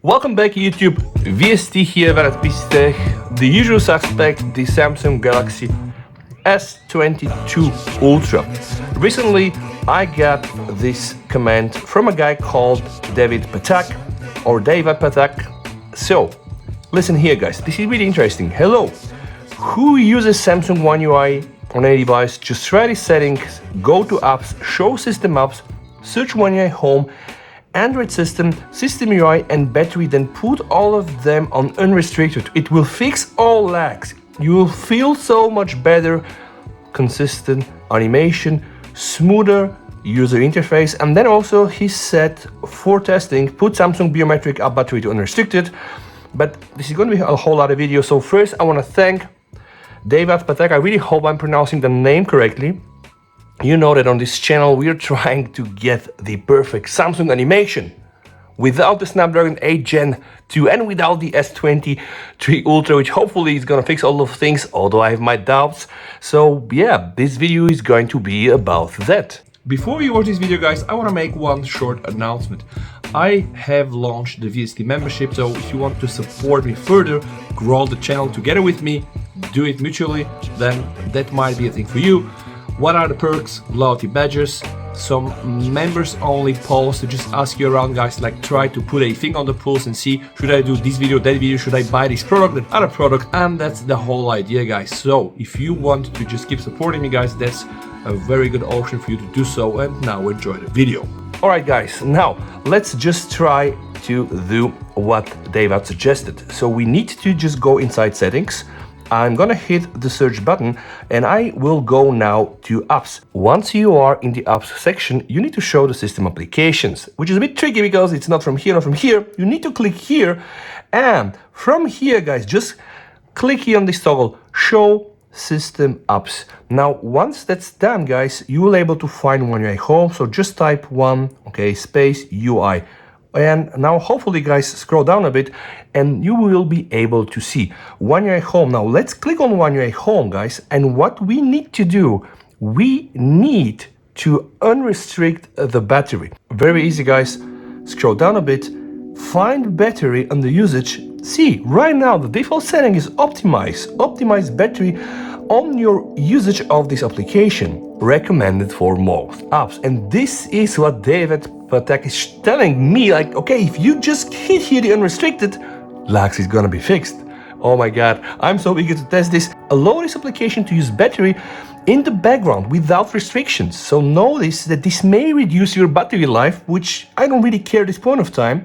Welcome back YouTube, VST here at PC Tech. The usual suspect, the Samsung Galaxy S22 Ultra. Recently I got this comment from a guy called David Patak or David Patak. So listen here guys, this is really interesting. Hello, who uses Samsung One UI on a device? Just try the settings, go to apps, show system apps, search One UI Home, Android system, system UI and battery, then put all of them on unrestricted. It will fix all lags. You will feel so much better, consistent animation, smoother user interface. And then also he said for testing, put Samsung biometric app battery to unrestricted. But this is going to be a whole lot of video. So first I want to thank David Patak. I really hope I'm pronouncing the name correctly. You know that on this channel we are trying to get the perfect Samsung animation without the Snapdragon 8 Gen 2 and without the S23 Ultra, which hopefully is gonna fix all of things, although I have my doubts. So yeah, this video is going to be about that. Before you watch this video guys, I want to make one short announcement. I have launched the VST membership, so if you want to support me further, grow the channel together with me, do it mutually, then that might be a thing for you. What are the perks? Loyalty badges, some members only polls to just ask you around guys, like try to put a thing on the pulse and see, should I do this video, that video, should I buy this product, that other product, and that's the whole idea guys. So if you want to just keep supporting me guys, that's a very good option for you to do so. And now enjoy the video. Alright guys, now let's just try to do what David suggested. So we need to just go inside settings. I'm gonna hit the search button and I will go now to apps. Once you are in the apps section, you need to show the system applications, which is a bit tricky because it's not from here or from here. You need to click here, and from here guys, just click here on this toggle, show system apps. Now once that's done guys, you will able to find One UI Home. So just type one, okay, space UI. And now hopefully guys, scroll down a bit and you will be able to see One UI Home. Now let's click on One UI Home guys, and what we need to do, we need to unrestrict the battery. Very easy guys, scroll down a bit, find battery under usage. See, right now the default setting is optimize battery on your usage of this application, recommended for most apps. And this is what David Patak is telling me, like, okay, if you just hit here the unrestricted, lags is gonna be fixed. Oh my god, I'm so eager to test this. Allow this application to use battery in the background without restrictions. So notice that this may reduce your battery life, which I don't really care at this point of time.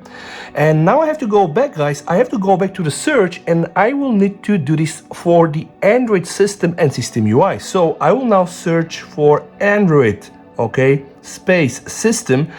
And now I have to go back guys, I have to go back to the search, and I will need to do this for the Android system and system UI. So I will now search for Android, okay, space system,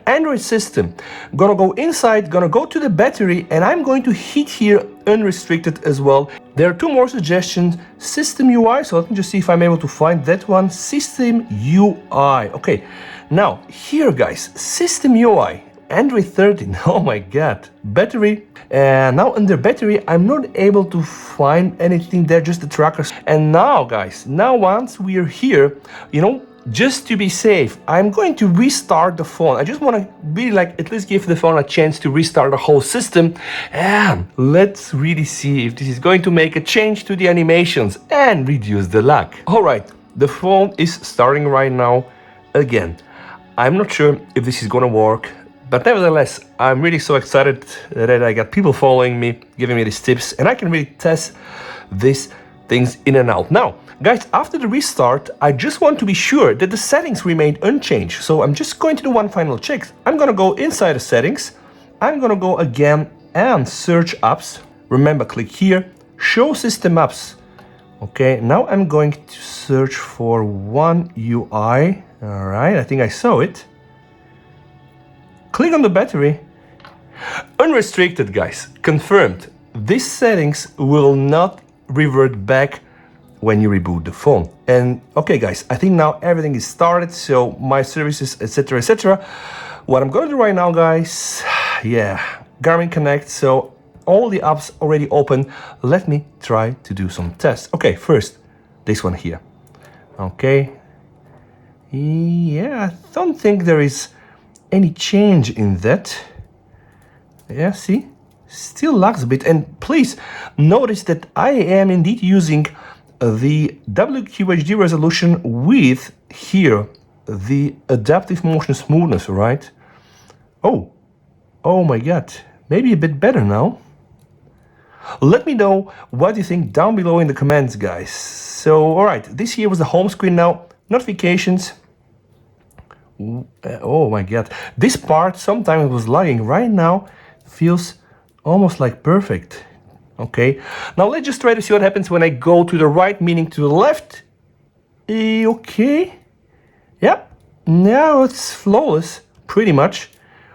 Android system. Gonna go inside, gonna go to the battery, and I'm going to hit here unrestricted as well. There are two more suggestions, system UI, so let me just see if I'm able to find that one, system UI. Okay, now here guys, system UI, Android 13, oh my god, battery, and now under battery I'm not able to find anything there, just the trackers. And now guys, now once we are here, you know, just to be safe, I'm going to restart the phone. I just want to be like, at least give the phone a chance to restart the whole system, and let's really see if this is going to make a change to the animations and reduce the lag. All right, the phone is starting right now. Again, I'm not sure if this is gonna work, but nevertheless, I'm really so excited that I got people following me, giving me these tips, and I can really test these things in and out. Now, guys, after the restart, I just want to be sure that the settings remain unchanged. So I'm just going to do one final check. I'm gonna go inside the settings. I'm gonna go again and search apps. Remember, click here, show system apps. Okay, now I'm going to search for One UI. All right, I think I saw it. Click on the battery. Unrestricted, guys, confirmed. These settings will not revert back when you reboot the phone. And okay guys, I think now everything is started, so my services, etc, etc. What I'm gonna do right now guys, yeah, Garmin Connect, so all the apps already open. Let me try to do some tests. Okay, first this one here. Okay, yeah, I don't think there is any change in that. Yeah, see still lags a bit. And please notice that I am indeed using the WQHD resolution with here the adaptive motion smoothness, right? Oh my god, maybe a bit better now. Let me know what you think down below in the comments, guys. So, alright, this here was the home screen now. Notifications. Oh my god, this part sometimes was lagging. Right now feels almost like perfect. Okay, now let's just try to see what happens when I go to the right, meaning to the left. Okay, yeah, now it's flawless, pretty much.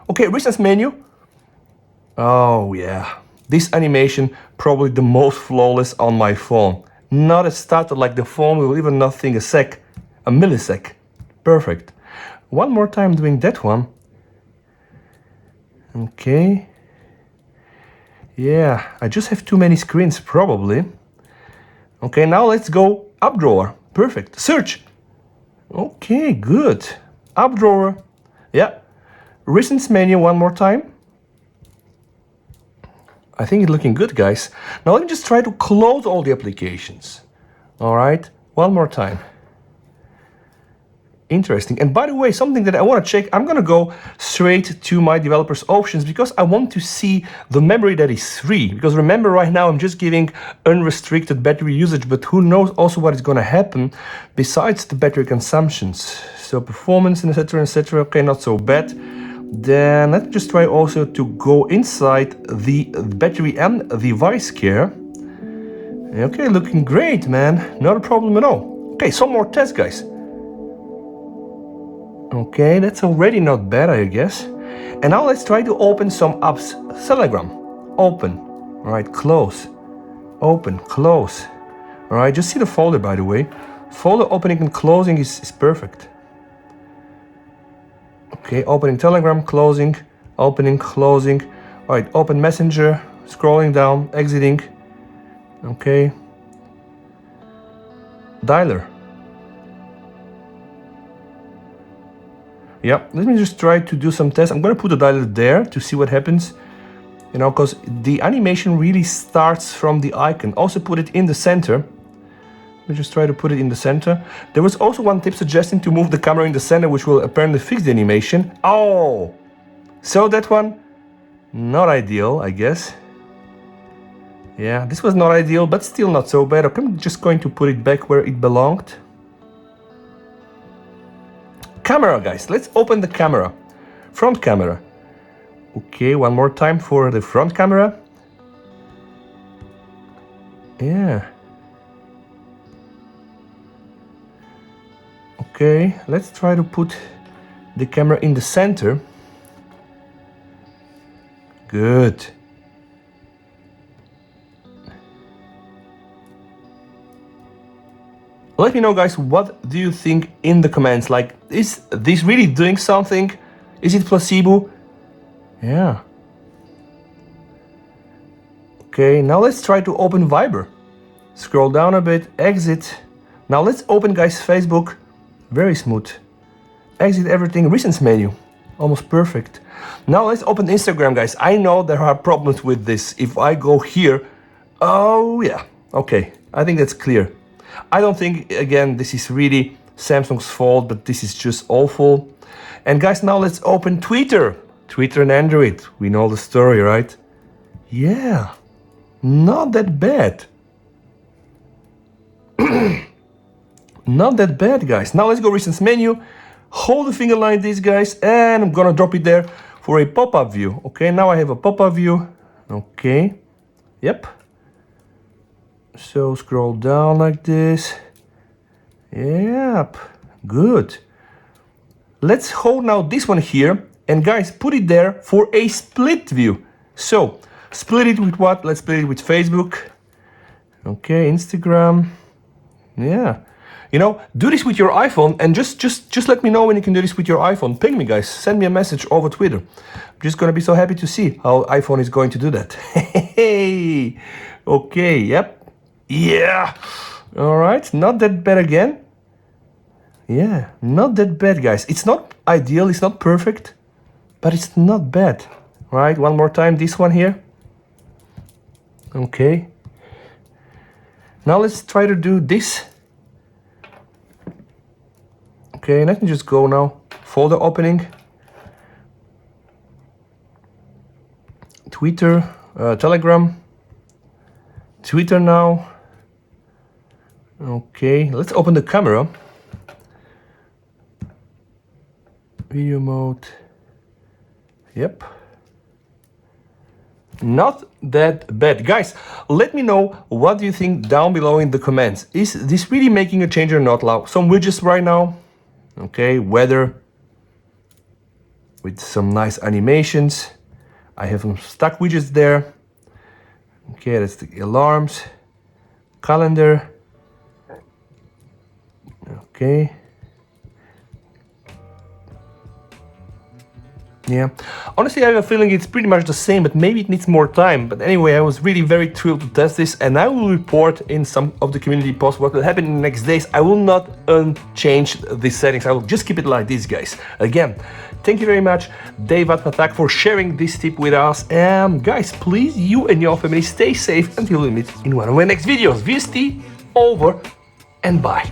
Okay, recent menu. Oh yeah, this animation probably the most flawless on my phone. Not a stutter like the phone will even not think a millisecond. Perfect. One more time doing that one. Okay. Yeah, I just have too many screens probably. Okay, now let's go up drawer. Perfect. Search. Okay, good. Up drawer. Yeah. Recent menu one more time. I think it's looking good, guys. Now let me just try to close all the applications. All right, one more time. Interesting. And by the way, something that I want to check, I'm going to go straight to my developers options because I want to see the memory that is free. Because remember, right now I'm just giving unrestricted battery usage, but who knows also what is going to happen besides the battery consumptions. So performance and etc, etc. Okay, not so bad. Then let's just try also to go inside the battery and device care. Okay, looking great, man. Not a problem at all. Okay, some more tests, guys. Okay, that's already not bad, I guess. And now let's try to open some apps. Telegram, open. All right, close. Open, close. All right, just see the folder, by the way. Folder opening and closing is perfect. Okay, opening Telegram, closing, opening, closing. All right, open Messenger, scrolling down, exiting. Okay. Dialer. Yeah, let me just try to do some tests. I'm gonna put the dialer there to see what happens. You know, because the animation really starts from the icon. Also put it in the center. Let me just try to put it in the center. There was also one tip suggesting to move the camera in the center, which will apparently fix the animation. Oh! So that one, not ideal, I guess. Yeah, this was not ideal, but still not so bad. Okay, I'm just going to put it back where it belonged. Camera, guys, let's open the camera. Front camera. Okay, one more time for the front camera. Yeah. Okay, let's try to put the camera in the center. Good. Let me know, guys, what do you think in the comments? Like, is this really doing something? Is it placebo? Yeah. Okay, now let's try to open Viber. Scroll down a bit, exit. Now let's open, guys, Facebook. Very smooth. Exit everything, recent menu. Almost perfect. Now let's open Instagram, guys. I know there are problems with this. If I go here, oh yeah, okay, I think that's clear. I don't think, again, this is really Samsung's fault, but this is just awful. And guys, now let's open Twitter. Twitter and Android, we know the story, right? Yeah, not that bad. Not that bad, guys. Now let's go recent menu. Hold the finger like this, guys, and I'm gonna drop it there for a pop-up view. Okay, now I have a pop-up view. Okay, yep. So scroll down like this. Yep, good. Let's hold now this one here, and guys, put it there for a split view. So split it with what? Let's split it with Facebook. Okay, Instagram. Yeah. You know, do this with your iPhone, and just let me know when you can do this with your iPhone. Ping me, guys. Send me a message over Twitter. I'm just gonna be so happy to see how iPhone is going to do that. Hey, okay, yep, yeah. All right, not that bad again. Yeah, not that bad, guys. It's not ideal, it's not perfect, but it's not bad. All right, one more time, this one here. Okay. Now let's try to do this. Okay, and I can just go now. Folder opening. Twitter, Telegram. Twitter now. Okay, let's open the camera. Video mode. Yep. Not that bad. Guys, let me know what you think down below in the comments. Is this really making a change or not? Some widgets right now. Okay, weather with some nice animations. I have some stock widgets there. Okay, that's the alarms, calendar. Okay. Yeah, honestly I have a feeling it's pretty much the same, but maybe it needs more time. But anyway, I was really very thrilled to test this, and I will report in some of the community posts what will happen in the next days. I will not change the settings, I will just keep it like this, guys. Again, thank you very much, Dave Atmatak, for sharing this tip with us. And guys, please, you and your family stay safe until we meet in one of my next videos. VST, over and bye.